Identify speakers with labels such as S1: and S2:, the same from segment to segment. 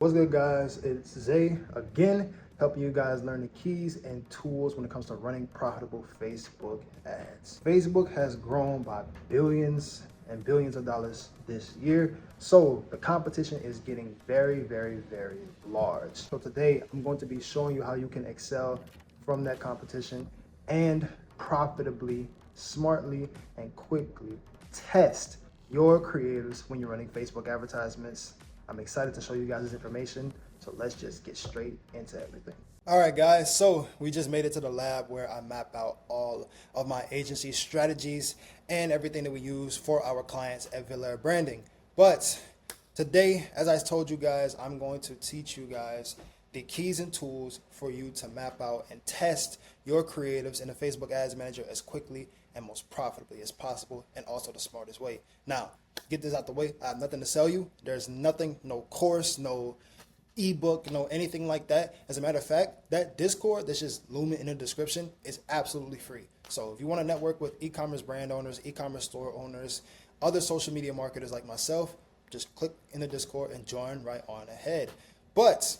S1: What's good, guys? It's Zay again, helping you guys learn the keys and tools when it comes to running profitable Facebook ads. Facebook has grown by billions and billions of dollars this year, so the competition is getting very, very, very large. So today, I'm going to be showing you how you can excel from that competition and profitably, smartly, and quickly test your creatives when you're running Facebook advertisements. I'm excited to show you guys this information, so let's just get straight into everything. All right, guys, so we just made it to the lab where I map out all of my agency strategies and everything that we use for our clients at Villair Branding. But today, as I told you guys, I'm going to teach you guys the keys and tools for you to map out and test your creatives in the Facebook Ads Manager as quickly and most profitably as possible, and also the smartest way. Now, get this out the way. I have nothing to sell you. There's nothing, no course, no ebook, no anything like that. As a matter of fact, that Discord that's just looming in the description is absolutely free. So if you want to network with e-commerce brand owners, e-commerce store owners, other social media marketers like myself, just click in the Discord and join right on ahead. But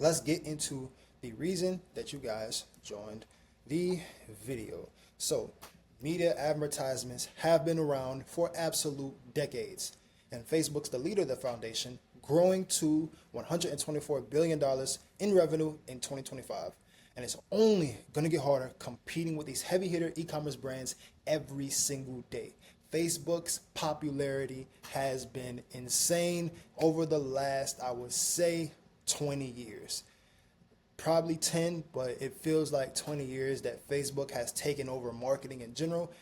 S1: let's get into the reason that you guys joined the video. So, media advertisements have been around for absolute decades, and Facebook's the leader of the foundation, growing to $124 billion in revenue in 2025. And it's only going to get harder competing with these heavy hitter e-commerce brands every single day. Facebook's popularity has been insane over the last, I would say, 20 years. Probably 10, but it feels like 20 years that Facebook has taken over marketing in general.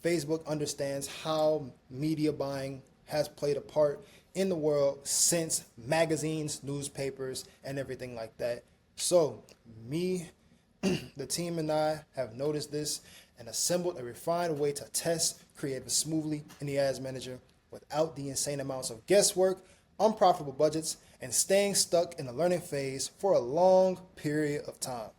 S1: Facebook understands how media buying has played a part in the world since magazines, newspapers, and everything like that. So me, the team and I have noticed this and assembled a refined way to test creative smoothly in the Ads Manager without the insane amounts of guesswork, unprofitable budgets, and staying stuck in the learning phase for a long period of time.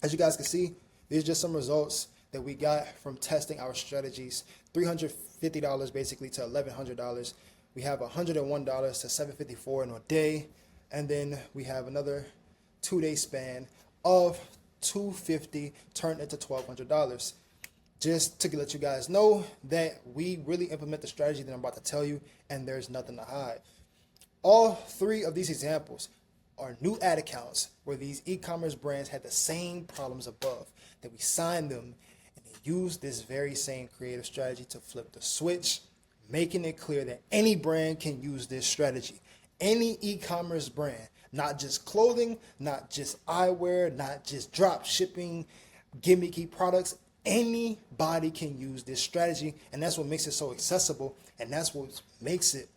S1: As you guys can see, these are just some results that we got from testing our strategies. $350 basically to $1,100. We have $101 to $754 in a day. And then we have another 2-day span of $250 turned into $1,200. Just to let you guys know that we really implement the strategy that I'm about to tell you, and there's nothing to hide. All three of these examples are new ad accounts where these e-commerce brands had the same problems above, that we signed them and they used this very same creative strategy to flip the switch, making it clear that any brand can use this strategy. Any e-commerce brand, not just clothing, not just eyewear, not just drop shipping, gimmicky products. Anybody can use this strategy, and that's what makes it so accessible, and that's what makes it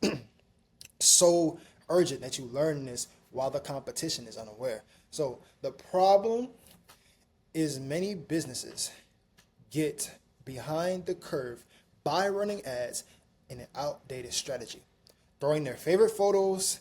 S1: so urgent that you learn this while the competition is unaware. So the problem is many businesses get behind the curve by running ads in an outdated strategy, throwing their favorite photos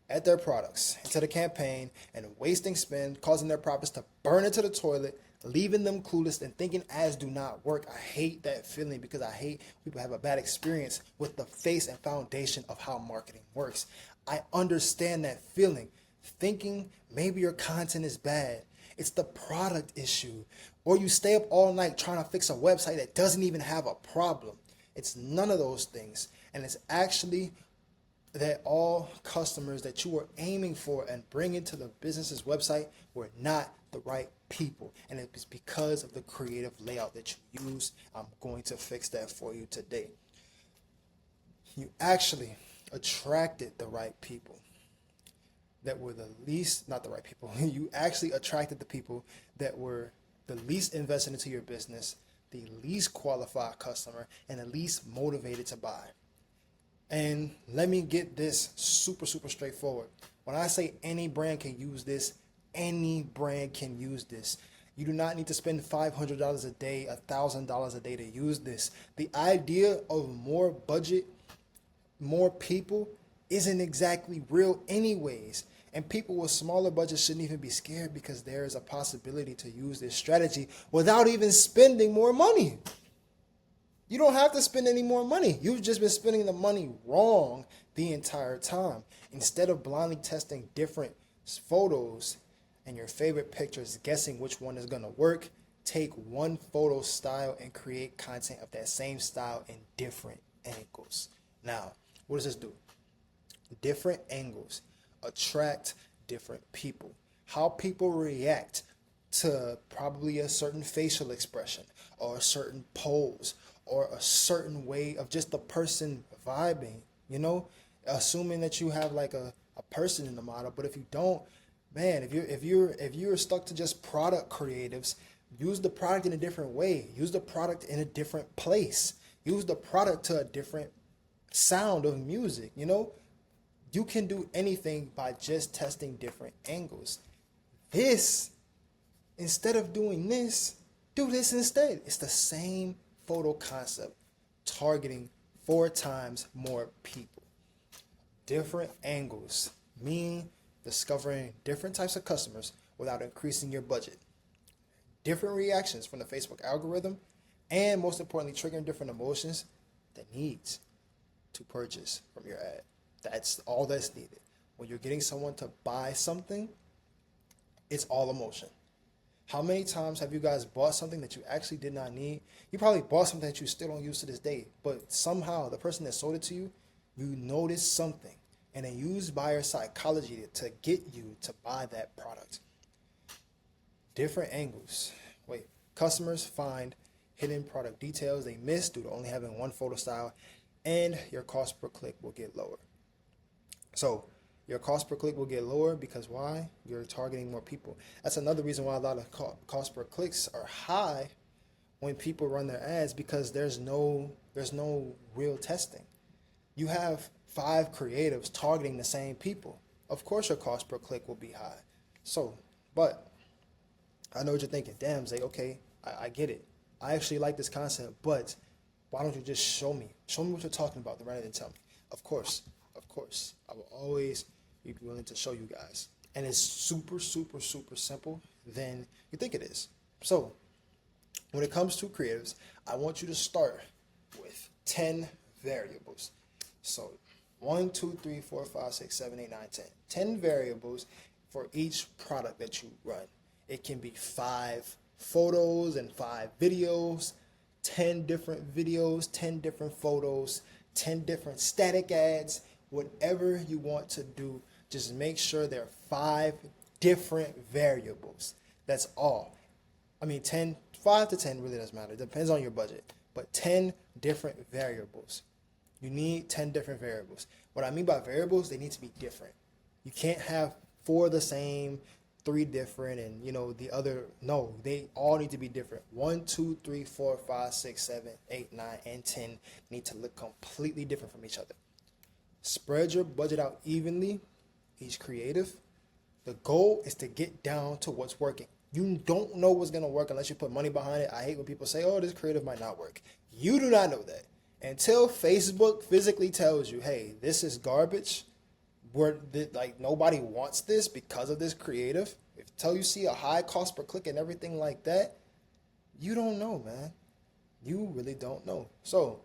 S1: at their products into the campaign and wasting spend, causing their profits to burn into the toilet, leaving them clueless and thinking ads do not work. I hate that feeling because I hate people have a bad experience with the face and foundation of how marketing works. I understand that feeling, thinking maybe your content is bad. It's the product issue. Or you stay up all night trying to fix a website that doesn't even have a problem. It's none of those things. And it's actually that all customers that you were aiming for and bringing to the business's website were not the right people, and it was because of the creative layout that you use. I'm going to fix that for you today. You actually attracted the right people that were the least, not the right people, you actually attracted the people that were the least invested into your business, the least qualified customer, and the least motivated to buy. And let me get this super straightforward. When I say any brand can use this, any brand can use this. You do not need to spend $500 a day, $1,000 a day to use this. The idea of more budget, more people isn't exactly real anyways. And people with smaller budgets shouldn't even be scared because there is a possibility to use this strategy without even spending more money. You don't have to spend any more money. You've just been spending the money wrong the entire time. Instead of blindly testing different photos and your favorite pictures, guessing which one is going to work, take one photo style and create content of that same style in different angles. Now, what does this do? Different angles attract different people. How people react to probably a certain facial expression or a certain pose or a certain way of just the person vibing, assuming that you have like a person in the model. But if you don't, man, if you're stuck to just product creatives, use the product in a different way. Use the product in a different place. Use the product to a different sound of music. You can do anything by just testing different angles. Instead of doing this, do this instead. It's the same photo concept, targeting 4 times more people. Different angles mean discovering different types of customers without increasing your budget. Different reactions from the Facebook algorithm, and most importantly, triggering different emotions, the needs to purchase from your ad. That's all that's needed. When you're getting someone to buy something, it's all emotion. How many times have you guys bought something that you actually did not need? You probably bought something that you still don't use to this day, but somehow the person that sold it to you, you noticed something, and they used buyer psychology to get you to buy that product. Different angles. Customers find hidden product details they missed due to only having one photo style, and your cost per click will get lower. So your cost per click will get lower because why? You're targeting more people. That's another reason why a lot of cost per clicks are high when people run their ads, because there's no real testing. You have 5 creatives targeting the same people. Of course your cost per click will be high. But I know what you're thinking. Damn, Zay, okay, I get it. I actually like this concept, but why don't you just show me? Show me what you're talking about rather than tell me. Of course, I will always be willing to show you guys. And it's super, super, super simple than you think it is. So when it comes to creatives, I want you to start with 10 variables. So 1, 2, 3, 4, 5, 6, 7, 8, 9, 10. 10 variables for each product that you run. It can be 5 photos and 5 videos, 10 different videos, 10 different photos, 10 different static ads, whatever you want to do. Just make sure there are 5 different variables. That's all. 5 to 10 really doesn't matter. It depends on your budget. But 10 different variables. You need 10 different variables. What I mean by variables, they need to be different. You can't have 4 the same, 3 different, and the other. No, they all need to be different. 1, 2, 3, 4, 5, 6, 7, 8, 9, and 10 need to look completely different from each other. Spread your budget out evenly, each creative. The goal is to get down to what's working. You don't know what's going to work unless you put money behind it. I hate when people say, oh, this creative might not work. You do not know that. Until Facebook physically tells you, hey, this is garbage, nobody wants this because of this creative, until you see a high cost per click and everything like that, you don't know, man. You really don't know. So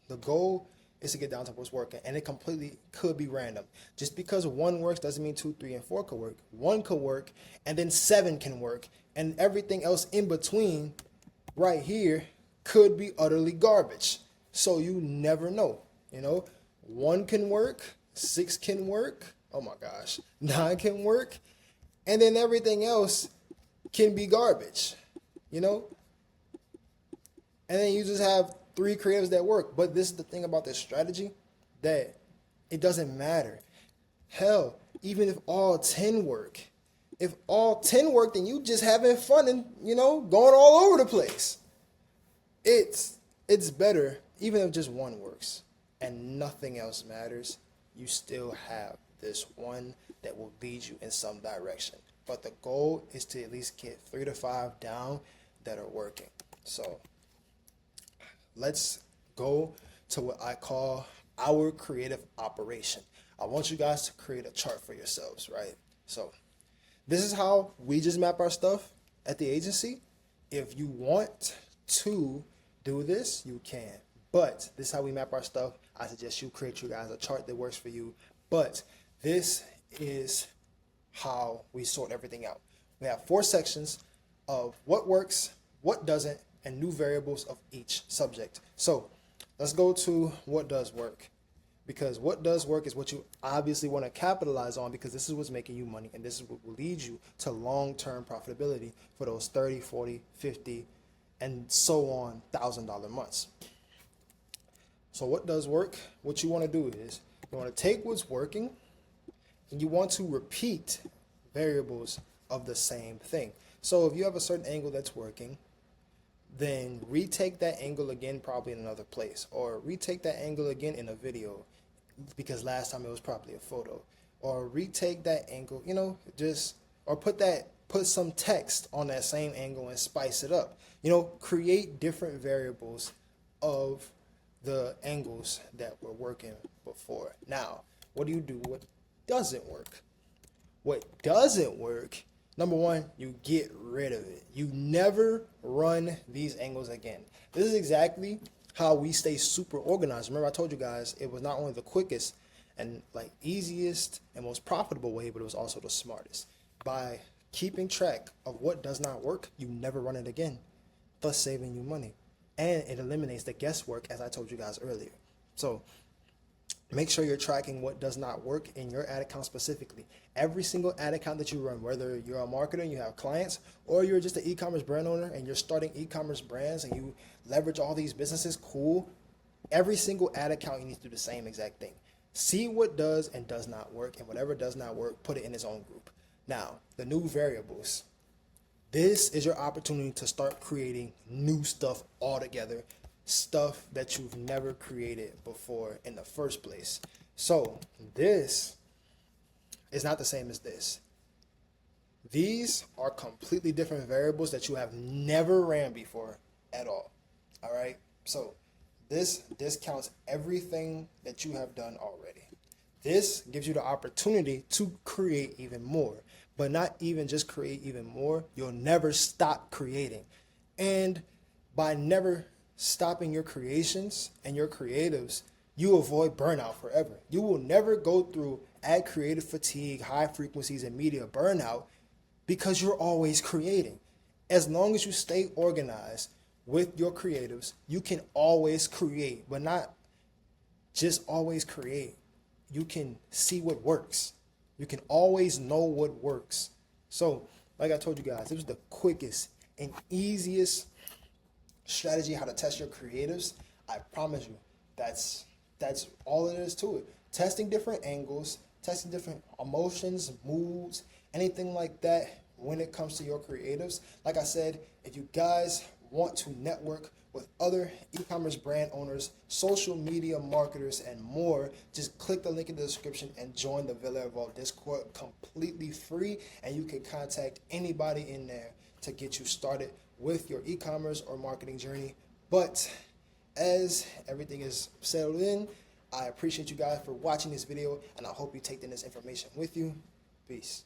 S1: the goal is to get down to what's working, and it completely could be random. Just because 1 works doesn't mean 2, 3, and 4 could work. 1 could work, and then 7 can work, and everything else in between right here could be utterly garbage. So you never know. 1 can work, 6 can work, oh my gosh, 9 can work, and then everything else can be garbage. And then you just have 3 creatives that work. But this is the thing about this strategy, that it doesn't matter. Hell, even if all 10 work, then you just having fun and, going all over the place. It's better, even if just 1 works and nothing else matters, you still have this one that will lead you in some direction. But the goal is to at least get 3 to 5 down that are working. So let's go to what I call our creative operation. I want you guys to create a chart for yourselves, right? So this is how we just map our stuff at the agency. If you want to do this, you can. But this is how we map our stuff. I suggest you create you guys a chart that works for you. But this is how we sort everything out. We have 4 sections of what works, what doesn't, and new variables of each subject. So let's go to what does work. Because what does work is what you obviously want to capitalize on, because this is what's making you money, and this is what will lead you to long-term profitability for those 30, 40, 50, and so on $1,000 months. So what does work? What you want to do is you want to take what's working and you want to repeat variables of the same thing. So if you have a certain angle that's working, then retake that angle again, probably in another place, or retake that angle again in a video, because last time it was probably a photo, or retake that angle, or put some text on that same angle and spice it up. Create different variables of the angles that were working before. Now, what do you do? What doesn't work? What doesn't work, number one, you get rid of it. You never run these angles again. This is exactly how we stay super organized. Remember, I told you guys it was not only the quickest and easiest and most profitable way, but it was also the smartest. By keeping track of what does not work, you never run it again, thus saving you money. And it eliminates the guesswork, as I told you guys earlier. So make sure you're tracking what does not work in your ad account specifically. Every single ad account that you run, whether you're a marketer and you have clients, or you're just an e-commerce brand owner and you're starting e-commerce brands and you leverage all these businesses, cool. Every single ad account, you need to do the same exact thing. See what does and does not work, and whatever does not work, put it in its own group. Now, the new variables. This is your opportunity to start creating new stuff altogether, stuff that you've never created before in the first place. So this is not the same as this. These are completely different variables that you have never ran before at all. All right. So this discounts everything that you have done already. This gives you the opportunity to create even more, but not even just create even more. You'll never stop creating. And by never stopping your creations and your creatives, you avoid burnout forever. You will never go through ad creative fatigue, high frequencies, and media burnout, because you're always creating. As long as you stay organized with your creatives, you can always create, but not just always create. You can see what works. You can always know what works. So, like I told you guys, this was the quickest and easiest strategy how to test your creatives. I promise you, that's all it is to it. Testing different angles, testing different emotions, moods, anything like that when it comes to your creatives. Like I said, if you guys want to network with other e-commerce brand owners, social media marketers, and more, just click the link in the description and join the Villa Vault Discord, completely free, and you can contact anybody in there to get you started with your e-commerce or marketing journey. But as everything is settled in, I appreciate you guys for watching this video, and I hope you take this information with you. Peace.